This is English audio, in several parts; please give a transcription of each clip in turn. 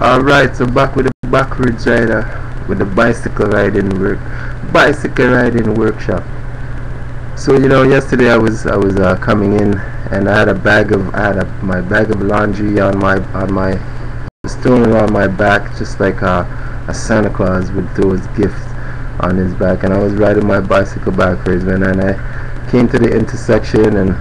Alright, so back with the backwards rider with the bicycle riding workshop. So yesterday I was coming in, and I had my bag of laundry on my stone around my back, just like a Santa Claus would throw his gifts on his back, and I was riding my bicycle backwards, man, and I came to the intersection and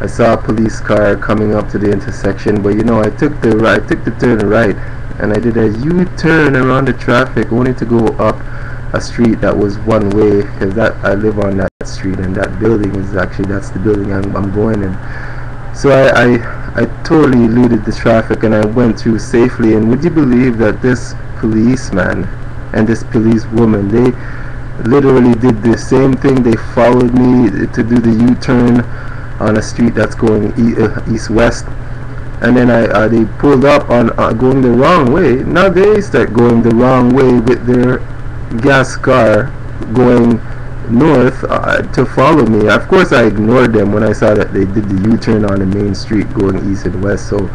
I saw a police car coming up to the intersection, but I took the turn right, and I did a U-turn around the traffic only to go up a street that was one way, because I live on that street, and that building is actually, that's the building I'm going in. So I totally eluded the traffic, and I went through safely. And would you believe that this policeman and this police woman, they literally did the same thing. They followed me to do the U-turn on a street that's going east-west, and then they pulled up on going the wrong way. Now they start going the wrong way with their gas car going north to follow me. Of course I ignored them when I saw that they did the U-turn on the main street going east and west. So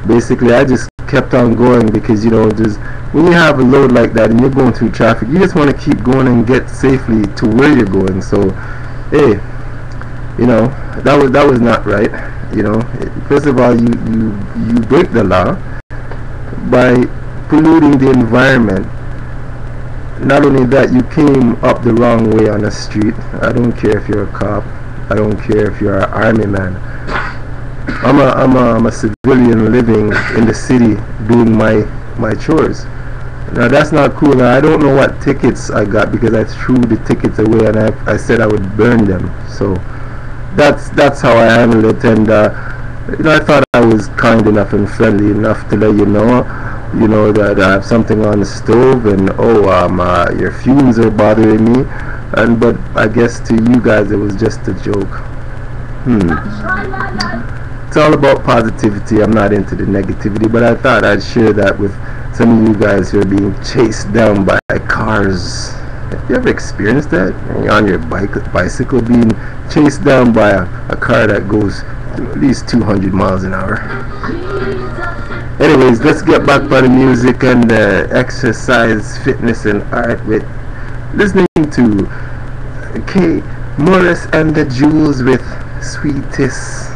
basically I just kept on going, because just when you have a load like that and you're going through traffic, you just want to keep going and get safely to where you're going. So hey, that was not right. First of all, you break the law by polluting the environment. Not only that, you came up the wrong way on a street. I don't care if you're a cop, I don't care if you're an army man. I'm a civilian living in the city doing my chores. Now that's not cool. Now I don't know what tickets I got, because I threw the tickets away, and I said I would burn them. So that's how I handled it. And I thought I was kind enough and friendly enough to let you know that I have something on the stove, and your fumes are bothering me. But I guess to you guys it was just a joke. It's all about positivity. I'm not into the negativity, but I thought I'd share that with some of you guys who are being chased down by cars. Have you ever experienced that? You're on your bicycle being chased down by a car that goes at least 200 miles an hour. Anyways, let's get back by the music and exercise, fitness, and art with listening to K. Morris and the Jewels with Sweetest.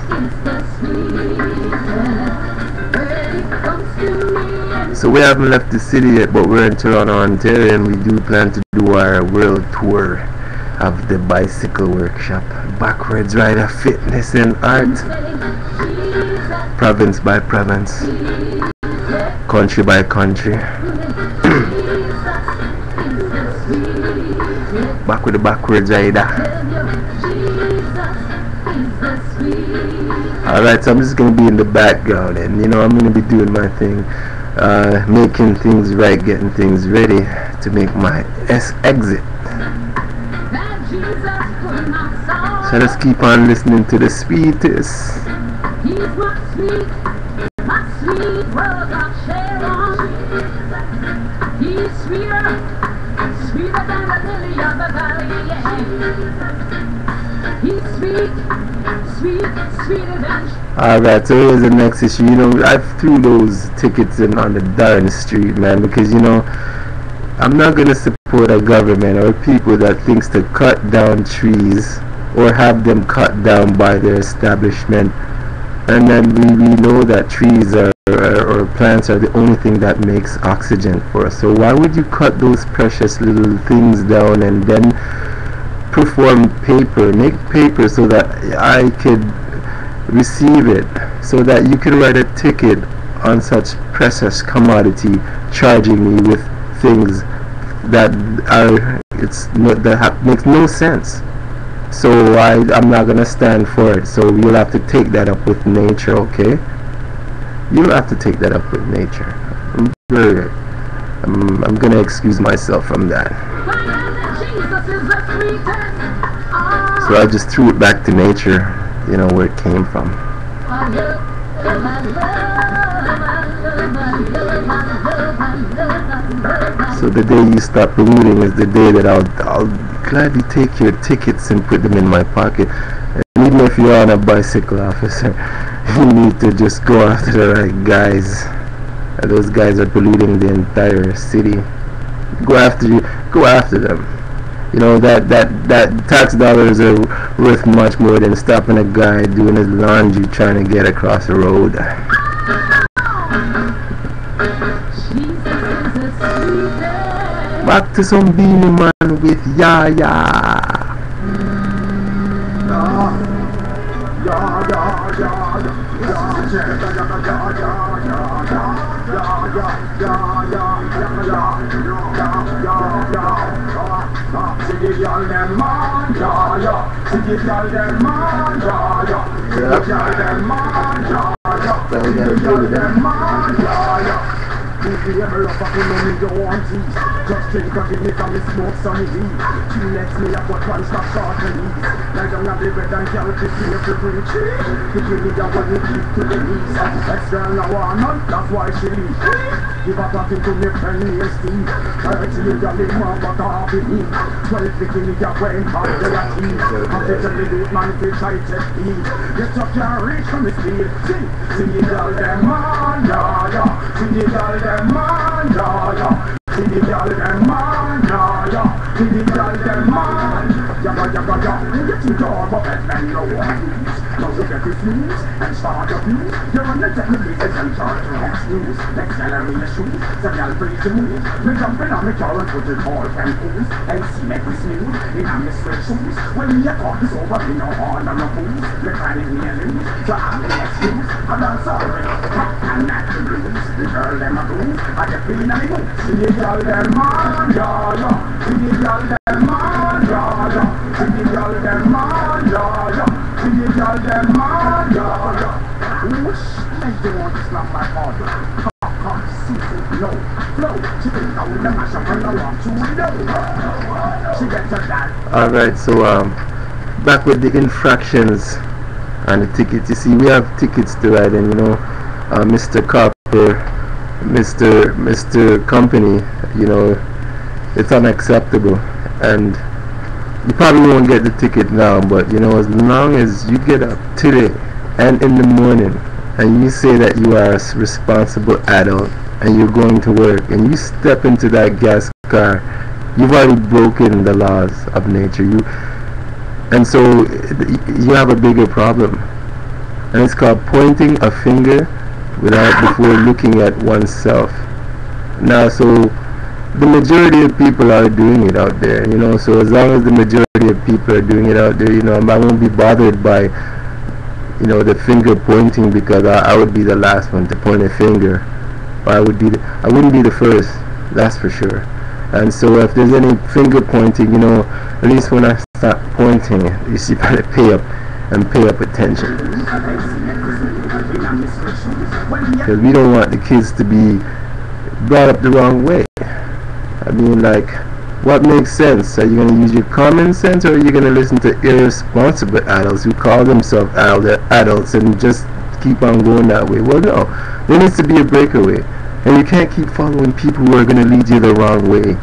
So we haven't left the city yet, but we're in Toronto, Ontario, and we do plan to do our world tour of the bicycle workshop. Backwards rider, fitness, and art. Province by province, country by country. Back with the backwards rider. Alright, so I'm just going to be in the background, and I'm going to be doing my thing, making things right, getting things ready to make my exit. So let's keep on listening to the sweetest. He's my sweet world of Sharon. He's sweeter than the lily of the valley, yeah. He's sweeter than. Alright, so here's the next issue. I threw those tickets in on the darn street, man, because I'm not gonna support a government or people that thinks to cut down trees or have them cut down by their establishment. And then we know that trees or plants are the only thing that makes oxygen for us. So why would you cut those precious little things down and then make paper so that I could receive it, so that you can write a ticket on such precious commodity, charging me with things that makes no sense. So I'm not gonna stand for it. So you'll have to take that up with nature, okay? You'll have to take that up with nature. I'm gonna excuse myself from that. So I just threw it back to nature, where it came from. So the day you stop polluting is the day that I'll gladly take your tickets and put them in my pocket. And even if you're on a bicycle, officer, you need to just go after the right guys. Those guys are polluting the entire city. Go after them. You know, that tax dollars are worth much more than stopping a guy doing his laundry trying to get across the road. Back to some Beanie Man with Yaya. If you ever love a woman in your own teeth, just drink and give me from the smoke sunny heat. She lets me up what one stop short and ease. Like I'm not the bread and carrot to see if you bring cheese. You give me that one you keep to the knees. Ex-girl now want none, that's why she leaves. Give a talking to me friend named Steve. I see you got the man but I be me. 12 bikini got wearing hard to your teeth. After the little man if you try to eat. Get up your reach from the speed. See you got them man, yeah, yeah. See you got them man, yeah, yeah. See the girl them man, yeah, yeah. See the girl them man, yeah, yeah, yeah, yeah. You get your job up and no one news. Now you get this news and start your views. You're on the television and start to next news. Next gallery the shoes, the girl freeze the mood. Me jumping on the car and put it all from pools. And see make me smooth in a mystery shoes. When your talk is over, me no hard on no fools. Me trying to lose, so I'm the excuse. And I'm sorry, and not the blues. The girl them a blues, I get feeling on the mood. See the girl them man, yeah, yeah. See the girl them man, yeah, yeah. See the girl them man, yeah, yeah. See the girl them man, yeah, yeah. Wish like they want to slap my body. Come, see it, no, flow. She think I would mash up and I want to know. She gets her dad. Alright, so back with the infractions and the tickets. You see, we have tickets to ride, and you know, Mr. Copper, Mr. Company, you know, it's unacceptable, and you probably won't get the ticket now, but you know, as long as you get up today and in the morning and you say that you are a responsible adult and you're going to work and you step into that gas car, you've already broken the laws of nature. And so you have a bigger problem, and it's called pointing a finger before looking at oneself. Now, so the majority of people are doing it out there, you know, so as long as the majority of people are doing it out there, you know, I won't be bothered by, you know, the finger pointing, because I would be the last one to point a finger, or I wouldn't be the first, that's for sure. And so if there's any finger pointing, you know, at least when I start pointing, you see, better pay up attention, because we don't want the kids to be brought up the wrong way. I mean, like, what makes sense? Are you going to use your common sense, or are you going to listen to irresponsible adults who call themselves adults and just keep on going that way? Well, no, there needs to be a breakaway, and you can't keep following people who are going to lead you the wrong way.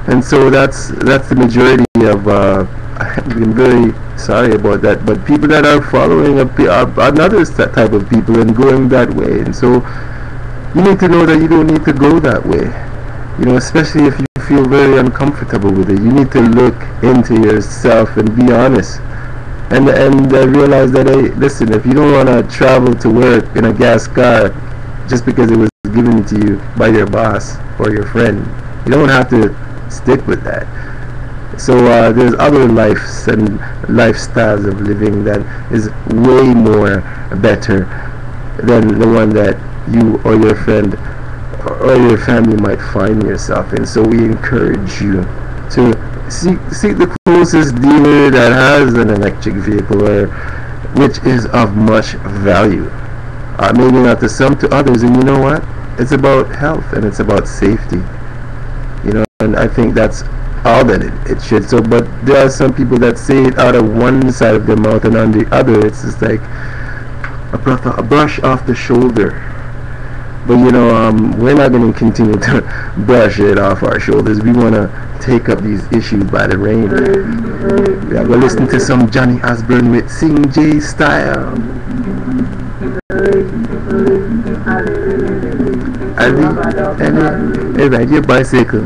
And so that's the majority of I'm very sorry about that, but people that are following another type of people and going that way. And so you need to know that you don't need to go that way, you know, especially if you feel very uncomfortable with it. You need to look into yourself and be honest, and realize that, hey, listen, if you don't want to travel to work in a gas car just because it was given to you by your boss or your friend, you don't have to stick with that. So there's other lives and lifestyles of living that is way more better than the one that you or your friend or your family might find yourself in. So we encourage you to seek the closest dealer that has an electric vehicle, which is of much value. Maybe not to some, to others. And you know what? It's about health and it's about safety. You know, and I think that's all that it should. So, but there are some people that say it out of one side of their mouth, and on the other it's just like a brush off the shoulder. But you know, we're not going to continue to brush it off our shoulders. We want to take up these issues by the reins. Yeah, we're listening to some Johnny Osbourne with Sing J Style. Hey, ride your bicycle.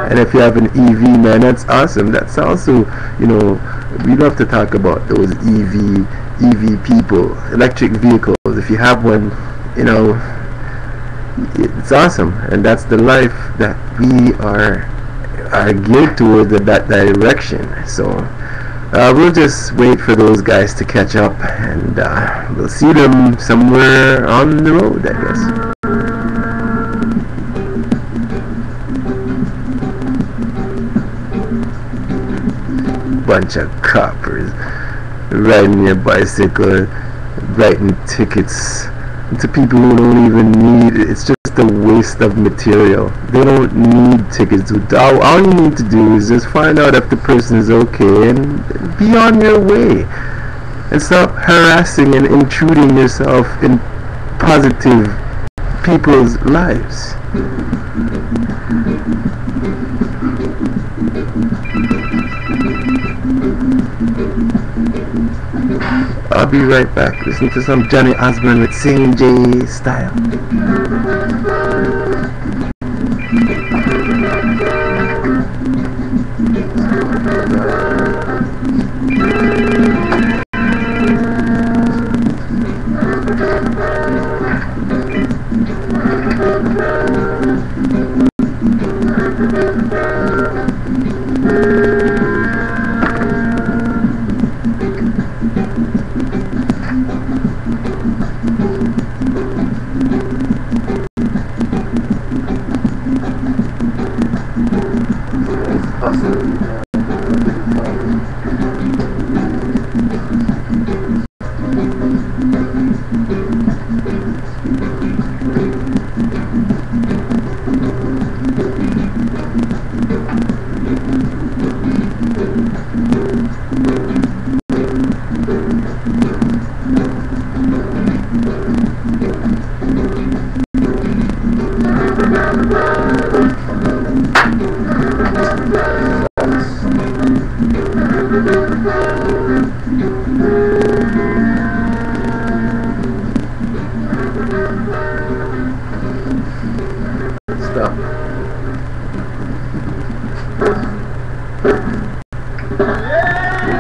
And if you have an EV, man, that's awesome. That's also, you know, we love to talk about those EV people, electric vehicles. If you have one, you know, it's awesome, and that's the life that we are geared towards, that direction. So we'll just wait for those guys to catch up, and we'll see them somewhere on the road, I guess. Bunch of coppers riding their bicycle, writing tickets to people who don't even need it. It's just a waste of material. They don't need tickets. All you need to do is just find out if the person is okay and be on your way, and stop harassing and intruding yourself in positive people's lives. I'll be right back. Listen to some Johnny Osbourne with Sing J Style.